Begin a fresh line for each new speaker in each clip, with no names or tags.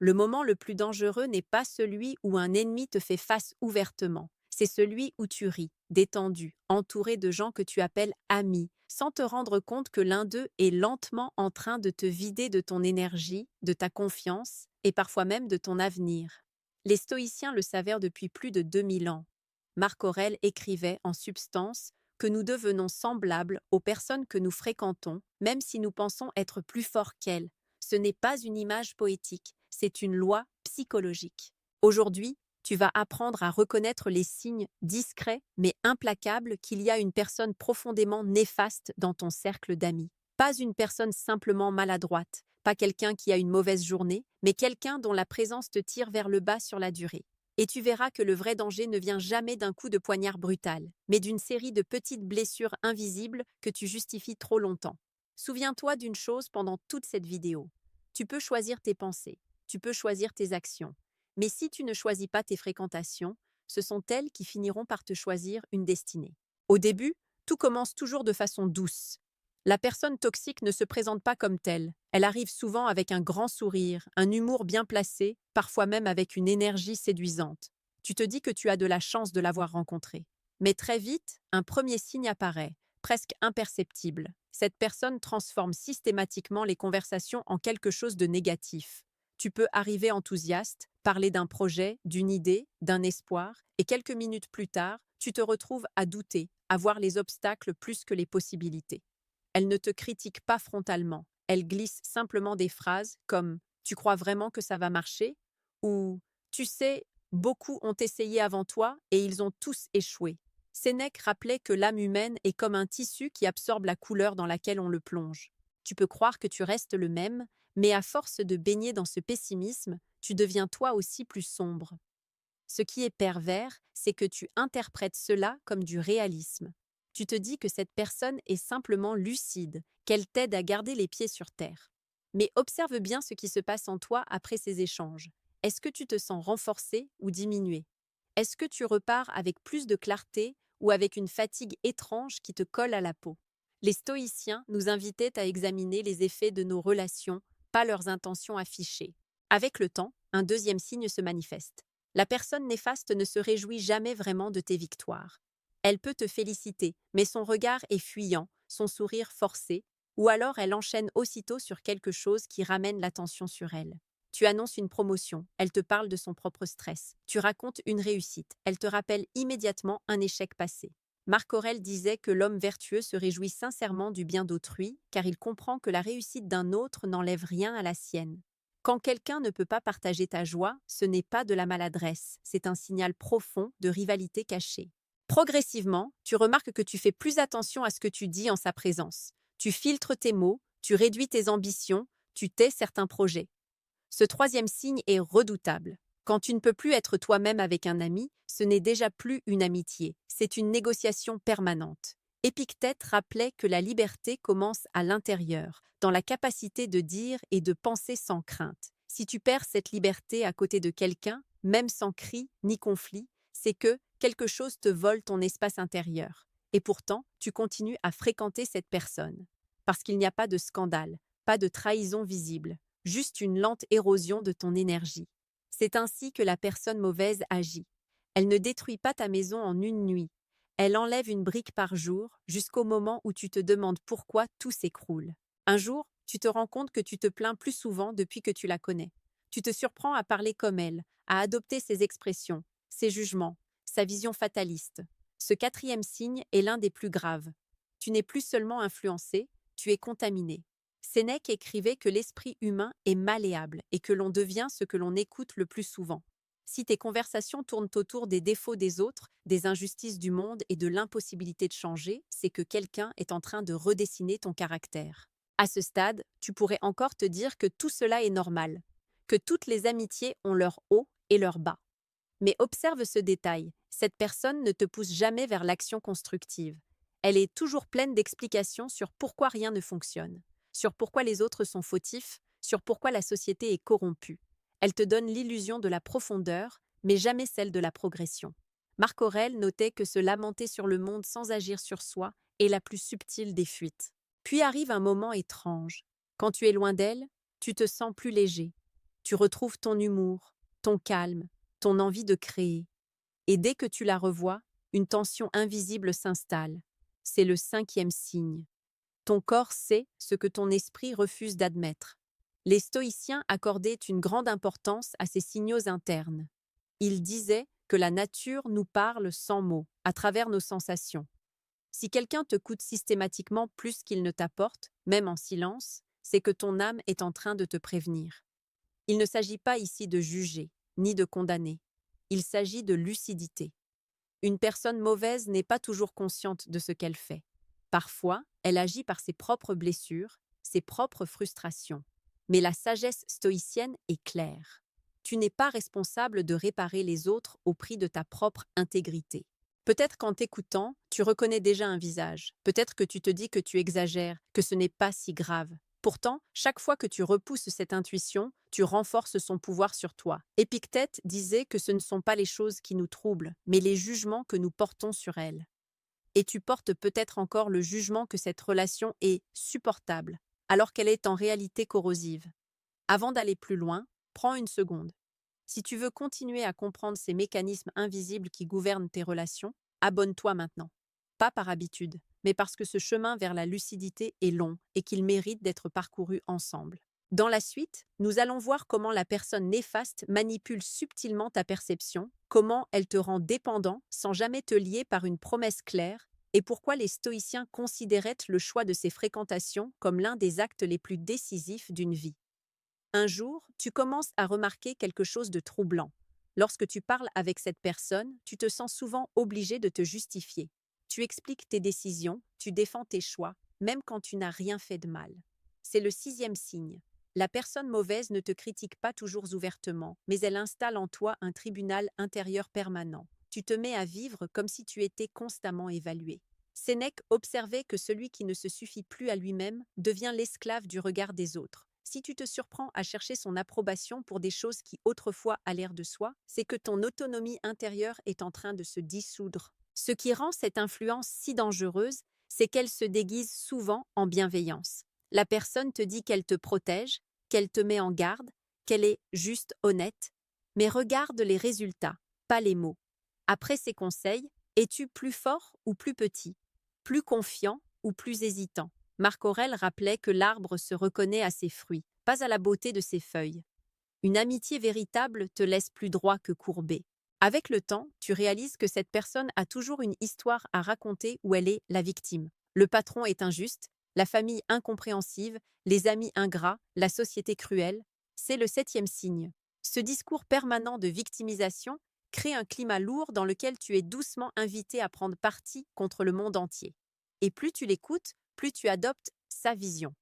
Le moment le plus dangereux n'est pas celui où un ennemi te fait face ouvertement. C'est celui où tu ris, détendu, entouré de gens que tu appelles amis, sans te rendre compte que l'un d'eux est lentement en train de te vider de ton énergie, de ta confiance et parfois même de ton avenir. Les stoïciens le s'avèrent depuis plus de 2000 ans. Marc Aurèle écrivait en substance que nous devenons semblables aux personnes que nous fréquentons, même si nous pensons être plus forts qu'elles. Ce n'est pas une image poétique, c'est une loi psychologique. Aujourd'hui, tu vas apprendre à reconnaître les signes discrets mais implacables qu'il y a une personne profondément néfaste dans ton cercle d'amis. Pas une personne simplement maladroite, pas quelqu'un qui a une mauvaise journée, mais quelqu'un dont la présence te tire vers le bas sur la durée. Et tu verras que le vrai danger ne vient jamais d'un coup de poignard brutal, mais d'une série de petites blessures invisibles que tu justifies trop longtemps. Souviens-toi d'une chose pendant toute cette vidéo. Tu peux choisir tes pensées, tu peux choisir tes actions. Mais si tu ne choisis pas tes fréquentations, ce sont elles qui finiront par te choisir une destinée. Au début, tout commence toujours de façon douce. La personne toxique ne se présente pas comme telle. Elle arrive souvent avec un grand sourire, un humour bien placé, parfois même avec une énergie séduisante. Tu te dis que tu as de la chance de l'avoir rencontrée. Mais très vite, un premier signe apparaît, presque imperceptible. Cette personne transforme systématiquement les conversations en quelque chose de négatif. Tu peux arriver enthousiaste, parler d'un projet, d'une idée, d'un espoir, et quelques minutes plus tard, tu te retrouves à douter, à voir les obstacles plus que les possibilités. Elle ne te critique pas frontalement, elle glisse simplement des phrases comme « Tu crois vraiment que ça va marcher ?» ou « Tu sais, beaucoup ont essayé avant toi et ils ont tous échoué. » Sénèque rappelait que l'âme humaine est comme un tissu qui absorbe la couleur dans laquelle on le plonge. Tu peux croire que tu restes le même, mais à force de baigner dans ce pessimisme, tu deviens toi aussi plus sombre. Ce qui est pervers, c'est que tu interprètes cela comme du réalisme. Tu te dis que cette personne est simplement lucide, qu'elle t'aide à garder les pieds sur terre. Mais observe bien ce qui se passe en toi après ces échanges. Est-ce que tu te sens renforcé ou diminué? Est-ce que tu repars avec plus de clarté ou avec une fatigue étrange qui te colle à la peau? Les stoïciens nous invitaient à examiner les effets de nos relations, pas leurs intentions affichées. Avec le temps, un deuxième signe se manifeste. La personne néfaste ne se réjouit jamais vraiment de tes victoires. Elle peut te féliciter, mais son regard est fuyant, son sourire forcé, ou alors elle enchaîne aussitôt sur quelque chose qui ramène l'attention sur elle. Tu annonces une promotion, elle te parle de son propre stress. Tu racontes une réussite, elle te rappelle immédiatement un échec passé. Marc Aurèle disait que l'homme vertueux se réjouit sincèrement du bien d'autrui, car il comprend que la réussite d'un autre n'enlève rien à la sienne. Quand quelqu'un ne peut pas partager ta joie, ce n'est pas de la maladresse, c'est un signal profond de rivalité cachée. Progressivement, tu remarques que tu fais plus attention à ce que tu dis en sa présence. Tu filtres tes mots, tu réduis tes ambitions, tu tais certains projets. Ce troisième signe est redoutable. Quand tu ne peux plus être toi-même avec un ami, ce n'est déjà plus une amitié, c'est une négociation permanente. Épictète rappelait que la liberté commence à l'intérieur, dans la capacité de dire et de penser sans crainte. Si tu perds cette liberté à côté de quelqu'un, même sans cri ni conflit, c'est que quelque chose te vole ton espace intérieur. Et pourtant, tu continues à fréquenter cette personne. Parce qu'il n'y a pas de scandale, pas de trahison visible, juste une lente érosion de ton énergie. C'est ainsi que la personne mauvaise agit. Elle ne détruit pas ta maison en une nuit. Elle enlève une brique par jour jusqu'au moment où tu te demandes pourquoi tout s'écroule. Un jour, tu te rends compte que tu te plains plus souvent depuis que tu la connais. Tu te surprends à parler comme elle, à adopter ses expressions, ses jugements, sa vision fataliste. Ce quatrième signe est l'un des plus graves. Tu n'es plus seulement influencé, tu es contaminé. Sénèque écrivait que l'esprit humain est malléable et que l'on devient ce que l'on écoute le plus souvent. Si tes conversations tournent autour des défauts des autres, des injustices du monde et de l'impossibilité de changer, c'est que quelqu'un est en train de redessiner ton caractère. À ce stade, tu pourrais encore te dire que tout cela est normal, que toutes les amitiés ont leur haut et leur bas. Mais observe ce détail, cette personne ne te pousse jamais vers l'action constructive. Elle est toujours pleine d'explications sur pourquoi rien ne fonctionne, sur pourquoi les autres sont fautifs, sur pourquoi la société est corrompue. Elle te donne l'illusion de la profondeur, mais jamais celle de la progression. Marc Aurèle notait que se lamenter sur le monde sans agir sur soi est la plus subtile des fuites. Puis arrive un moment étrange. Quand tu es loin d'elle, tu te sens plus léger. Tu retrouves ton humour, ton calme, ton envie de créer. Et dès que tu la revois, une tension invisible s'installe. C'est le 5e signe. Ton corps sait ce que ton esprit refuse d'admettre. Les stoïciens accordaient une grande importance à ces signaux internes. Ils disaient que la nature nous parle sans mots, à travers nos sensations. Si quelqu'un te coûte systématiquement plus qu'il ne t'apporte, même en silence, c'est que ton âme est en train de te prévenir. Il ne s'agit pas ici de juger, ni de condamner. Il s'agit de lucidité. Une personne mauvaise n'est pas toujours consciente de ce qu'elle fait. Parfois, elle agit par ses propres blessures, ses propres frustrations. Mais la sagesse stoïcienne est claire. Tu n'es pas responsable de réparer les autres au prix de ta propre intégrité. Peut-être qu'en t'écoutant, tu reconnais déjà un visage. Peut-être que tu te dis que tu exagères, que ce n'est pas si grave. Pourtant, chaque fois que tu repousses cette intuition, tu renforces son pouvoir sur toi. Épictète disait que ce ne sont pas les choses qui nous troublent, mais les jugements que nous portons sur elles. Et tu portes peut-être encore le jugement que cette relation est supportable, alors qu'elle est en réalité corrosive. Avant d'aller plus loin, prends une seconde. Si tu veux continuer à comprendre ces mécanismes invisibles qui gouvernent tes relations, abonne-toi maintenant. Pas par habitude, mais parce que ce chemin vers la lucidité est long et qu'il mérite d'être parcouru ensemble. Dans la suite, nous allons voir comment la personne néfaste manipule subtilement ta perception, comment elle te rend dépendant sans jamais te lier par une promesse claire, et pourquoi les stoïciens considéraient le choix de ces fréquentations comme l'un des actes les plus décisifs d'une vie. Un jour, tu commences à remarquer quelque chose de troublant. Lorsque tu parles avec cette personne, tu te sens souvent obligé de te justifier. Tu expliques tes décisions, tu défends tes choix, même quand tu n'as rien fait de mal. C'est le 6e signe. La personne mauvaise ne te critique pas toujours ouvertement, mais elle installe en toi un tribunal intérieur permanent. Tu te mets à vivre comme si tu étais constamment évalué. Sénèque observait que celui qui ne se suffit plus à lui-même devient l'esclave du regard des autres. Si tu te surprends à chercher son approbation pour des choses qui autrefois allèrent de soi, c'est que ton autonomie intérieure est en train de se dissoudre. Ce qui rend cette influence si dangereuse, c'est qu'elle se déguise souvent en bienveillance. La personne te dit qu'elle te protège, qu'elle te met en garde, qu'elle est juste honnête, mais regarde les résultats, pas les mots. Après ces conseils, es-tu plus fort ou plus petit, plus confiant ou plus hésitant? Marc Aurèle rappelait que l'arbre se reconnaît à ses fruits, pas à la beauté de ses feuilles. Une amitié véritable te laisse plus droit que courbé. Avec le temps, tu réalises que cette personne a toujours une histoire à raconter où elle est la victime. Le patron est injuste, la famille incompréhensive, les amis ingrats, la société cruelle. C'est le 7e signe. Ce discours permanent de victimisation crée un climat lourd dans lequel tu es doucement invité à prendre parti contre le monde entier. Et plus tu l'écoutes, plus tu adoptes sa vision.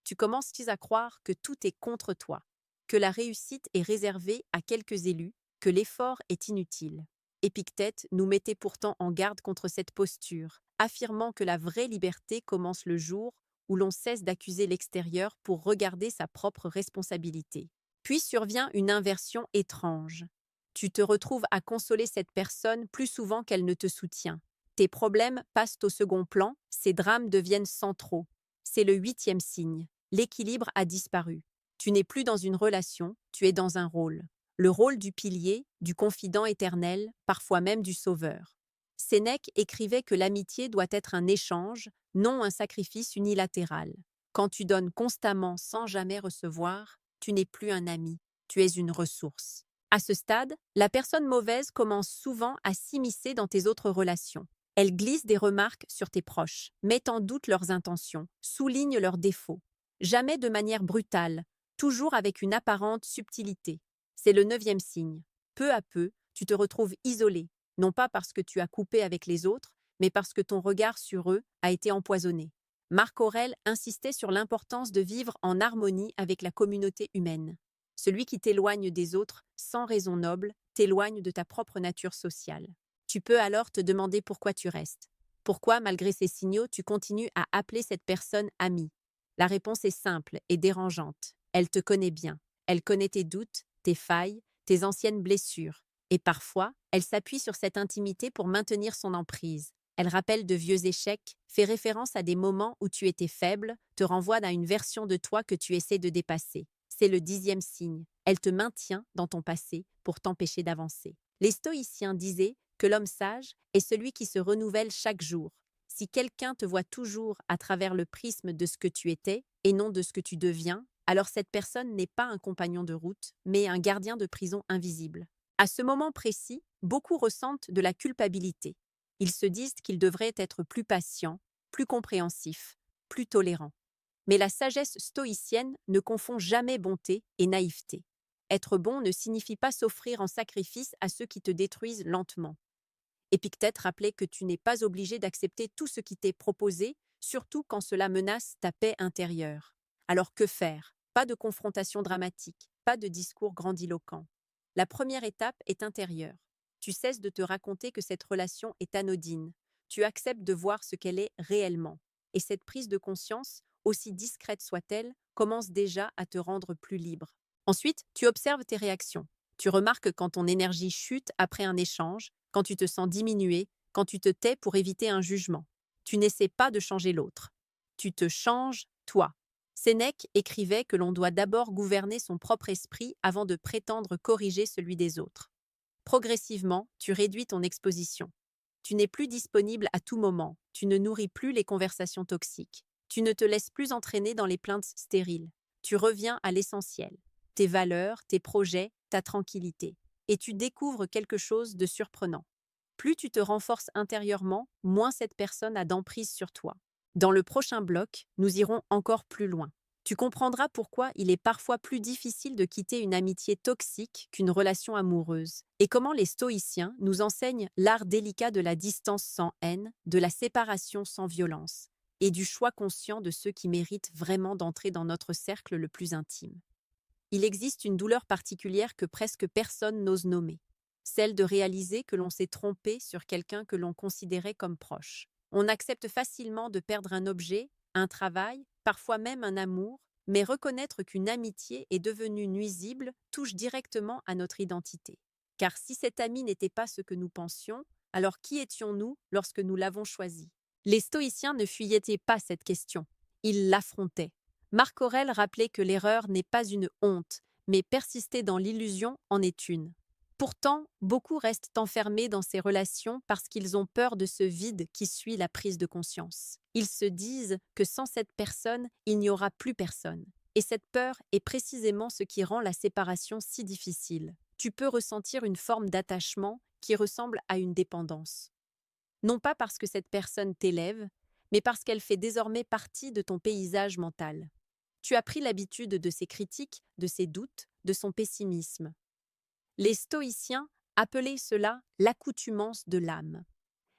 Tu commences à croire que tout est contre toi, que la réussite est réservée à quelques élus, que l'effort est inutile. Épictète nous mettait pourtant en garde contre cette posture, affirmant que la vraie liberté commence le jour où l'on cesse d'accuser l'extérieur pour regarder sa propre responsabilité. Puis survient une inversion étrange. Tu te retrouves à consoler cette personne plus souvent qu'elle ne te soutient. Tes problèmes passent au second plan, ces drames deviennent centraux. C'est le 8e signe. L'équilibre a disparu. Tu n'es plus dans une relation, tu es dans un rôle. Le rôle du pilier, du confident éternel, parfois même du sauveur. Sénèque écrivait que l'amitié doit être un échange, non un sacrifice unilatéral. Quand tu donnes constamment sans jamais recevoir, tu n'es plus un ami, tu es une ressource. À ce stade, la personne mauvaise commence souvent à s'immiscer dans tes autres relations. Elle glisse des remarques sur tes proches, met en doute leurs intentions, souligne leurs défauts. Jamais de manière brutale, toujours avec une apparente subtilité. C'est le 9e signe. Peu à peu, tu te retrouves isolé, non pas parce que tu as coupé avec les autres, mais parce que ton regard sur eux a été empoisonné. Marc Aurèle insistait sur l'importance de vivre en harmonie avec la communauté humaine. Celui qui t'éloigne des autres sans raison noble t'éloigne de ta propre nature sociale. Tu peux alors te demander pourquoi tu restes. Pourquoi, malgré ces signaux, tu continues à appeler cette personne amie? La réponse est simple et dérangeante. Elle te connaît bien. Elle connaît tes doutes, tes failles, tes anciennes blessures. Et parfois, elle s'appuie sur cette intimité pour maintenir son emprise. Elle rappelle de vieux échecs, fait référence à des moments où tu étais faible, te renvoie à une version de toi que tu essaies de dépasser. C'est le 10e signe. Elle te maintient dans ton passé pour t'empêcher d'avancer. Les stoïciens disaient que l'homme sage est celui qui se renouvelle chaque jour. Si quelqu'un te voit toujours à travers le prisme de ce que tu étais et non de ce que tu deviens, alors cette personne n'est pas un compagnon de route, mais un gardien de prison invisible. À ce moment précis, beaucoup ressentent de la culpabilité. Ils se disent qu'ils devraient être plus patients, plus compréhensifs, plus tolérants. Mais la sagesse stoïcienne ne confond jamais bonté et naïveté. Être bon ne signifie pas s'offrir en sacrifice à ceux qui te détruisent lentement. Épictète rappelait que tu n'es pas obligé d'accepter tout ce qui t'est proposé, surtout quand cela menace ta paix intérieure. Alors que faire? Pas de confrontation dramatique, pas de discours grandiloquent. La première étape est intérieure. Tu cesses de te raconter que cette relation est anodine. Tu acceptes de voir ce qu'elle est réellement. Et cette prise de conscience, aussi discrète soit-elle, commence déjà à te rendre plus libre. Ensuite, tu observes tes réactions. Tu remarques quand ton énergie chute après un échange, quand tu te sens diminué, quand tu te tais pour éviter un jugement. Tu n'essaies pas de changer l'autre. Tu te changes, toi. Sénèque écrivait que l'on doit d'abord gouverner son propre esprit avant de prétendre corriger celui des autres. Progressivement, tu réduis ton exposition. Tu n'es plus disponible à tout moment, tu ne nourris plus les conversations toxiques, tu ne te laisses plus entraîner dans les plaintes stériles. Tu reviens à l'essentiel, tes valeurs, tes projets, ta tranquillité. Et tu découvres quelque chose de surprenant. Plus tu te renforces intérieurement, moins cette personne a d'emprise sur toi. Dans le prochain bloc, nous irons encore plus loin. Tu comprendras pourquoi il est parfois plus difficile de quitter une amitié toxique qu'une relation amoureuse, et comment les stoïciens nous enseignent l'art délicat de la distance sans haine, de la séparation sans violence, et du choix conscient de ceux qui méritent vraiment d'entrer dans notre cercle le plus intime. Il existe une douleur particulière que presque personne n'ose nommer, celle de réaliser que l'on s'est trompé sur quelqu'un que l'on considérait comme proche. On accepte facilement de perdre un objet, un travail, parfois même un amour, mais reconnaître qu'une amitié est devenue nuisible touche directement à notre identité. Car si cet ami n'était pas ce que nous pensions, alors qui étions-nous lorsque nous l'avons choisi? Les stoïciens ne fuyaient pas cette question, ils l'affrontaient. Marc Aurèle rappelait que l'erreur n'est pas une honte, mais persister dans l'illusion en est une. Pourtant, beaucoup restent enfermés dans ces relations parce qu'ils ont peur de ce vide qui suit la prise de conscience. Ils se disent que sans cette personne, il n'y aura plus personne. Et cette peur est précisément ce qui rend la séparation si difficile. Tu peux ressentir une forme d'attachement qui ressemble à une dépendance. Non pas parce que cette personne t'élève, mais parce qu'elle fait désormais partie de ton paysage mental. Tu as pris l'habitude de ses critiques, de ses doutes, de son pessimisme. Les stoïciens appelaient cela l'accoutumance de l'âme.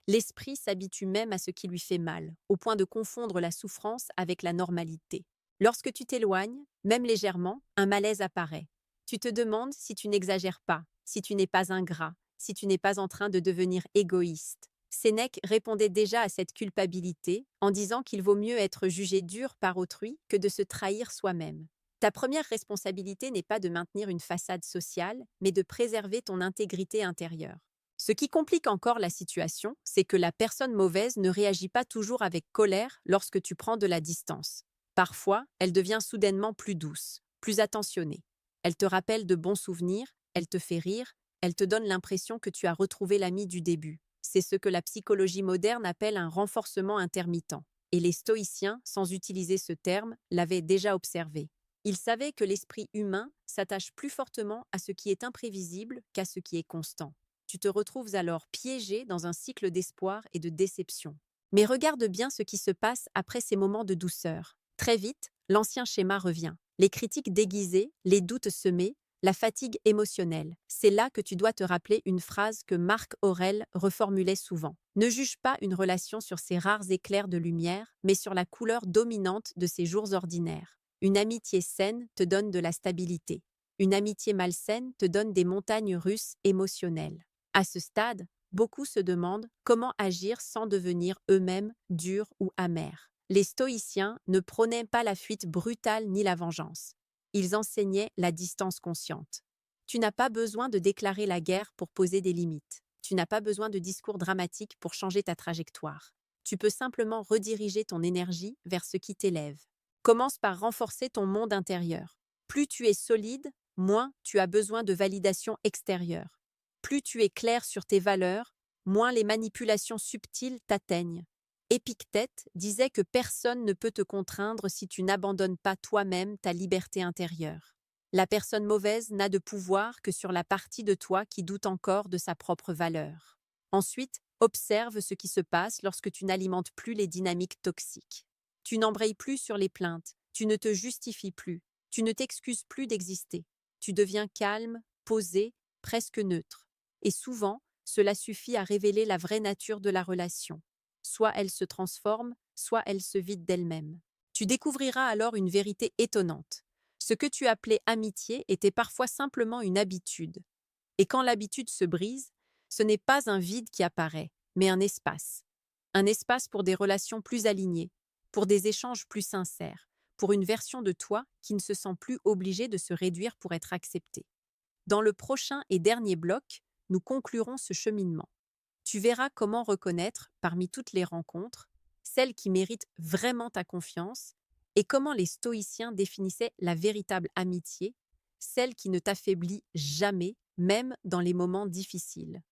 L'esprit s'habitue même à ce qui lui fait mal, au point de confondre la souffrance avec la normalité. Lorsque tu t'éloignes, même légèrement, un malaise apparaît. Tu te demandes si tu n'exagères pas, si tu n'es pas ingrat, si tu n'es pas en train de devenir égoïste. Sénèque répondait déjà à cette culpabilité en disant qu'il vaut mieux être jugé dur par autrui que de se trahir soi-même. Ta première responsabilité n'est pas de maintenir une façade sociale, mais de préserver ton intégrité intérieure. Ce qui complique encore la situation, c'est que la personne mauvaise ne réagit pas toujours avec colère lorsque tu prends de la distance. Parfois, elle devient soudainement plus douce, plus attentionnée. Elle te rappelle de bons souvenirs, elle te fait rire, elle te donne l'impression que tu as retrouvé l'ami du début. C'est ce que la psychologie moderne appelle un renforcement intermittent. Et les stoïciens, sans utiliser ce terme, l'avaient déjà observé. Ils savaient que l'esprit humain s'attache plus fortement à ce qui est imprévisible qu'à ce qui est constant. Tu te retrouves alors piégé dans un cycle d'espoir et de déception. Mais regarde bien ce qui se passe après ces moments de douceur. Très vite, l'ancien schéma revient. Les critiques déguisées, les doutes semés, la fatigue émotionnelle. C'est là que tu dois te rappeler une phrase que Marc Aurèle reformulait souvent. Ne juge pas une relation sur ses rares éclairs de lumière, mais sur la couleur dominante de ses jours ordinaires. Une amitié saine te donne de la stabilité. Une amitié malsaine te donne des montagnes russes émotionnelles. À ce stade, beaucoup se demandent comment agir sans devenir eux-mêmes durs ou amers. Les stoïciens ne prônaient pas la fuite brutale ni la vengeance. Ils enseignaient la distance consciente. Tu n'as pas besoin de déclarer la guerre pour poser des limites. Tu n'as pas besoin de discours dramatiques pour changer ta trajectoire. Tu peux simplement rediriger ton énergie vers ce qui t'élève. Commence par renforcer ton monde intérieur. Plus tu es solide, moins tu as besoin de validation extérieure. Plus tu es clair sur tes valeurs, moins les manipulations subtiles t'atteignent. Épictète disait que personne ne peut te contraindre si tu n'abandonnes pas toi-même ta liberté intérieure. La personne mauvaise n'a de pouvoir que sur la partie de toi qui doute encore de sa propre valeur. Ensuite, observe ce qui se passe lorsque tu n'alimentes plus les dynamiques toxiques. Tu n'embrayes plus sur les plaintes, tu ne te justifies plus, tu ne t'excuses plus d'exister. Tu deviens calme, posé, presque neutre. Et souvent, cela suffit à révéler la vraie nature de la relation. Soit elle se transforme, soit elle se vide d'elle-même. Tu découvriras alors une vérité étonnante. Ce que tu appelais amitié était parfois simplement une habitude. Et quand l'habitude se brise, ce n'est pas un vide qui apparaît, mais un espace. Un espace pour des relations plus alignées, pour des échanges plus sincères, pour une version de toi qui ne se sent plus obligée de se réduire pour être acceptée. Dans le prochain et dernier bloc, nous conclurons ce cheminement. Tu verras comment reconnaître, parmi toutes les rencontres, celles qui méritent vraiment ta confiance et comment les stoïciens définissaient la véritable amitié, celle qui ne t'affaiblit jamais, même dans les moments difficiles.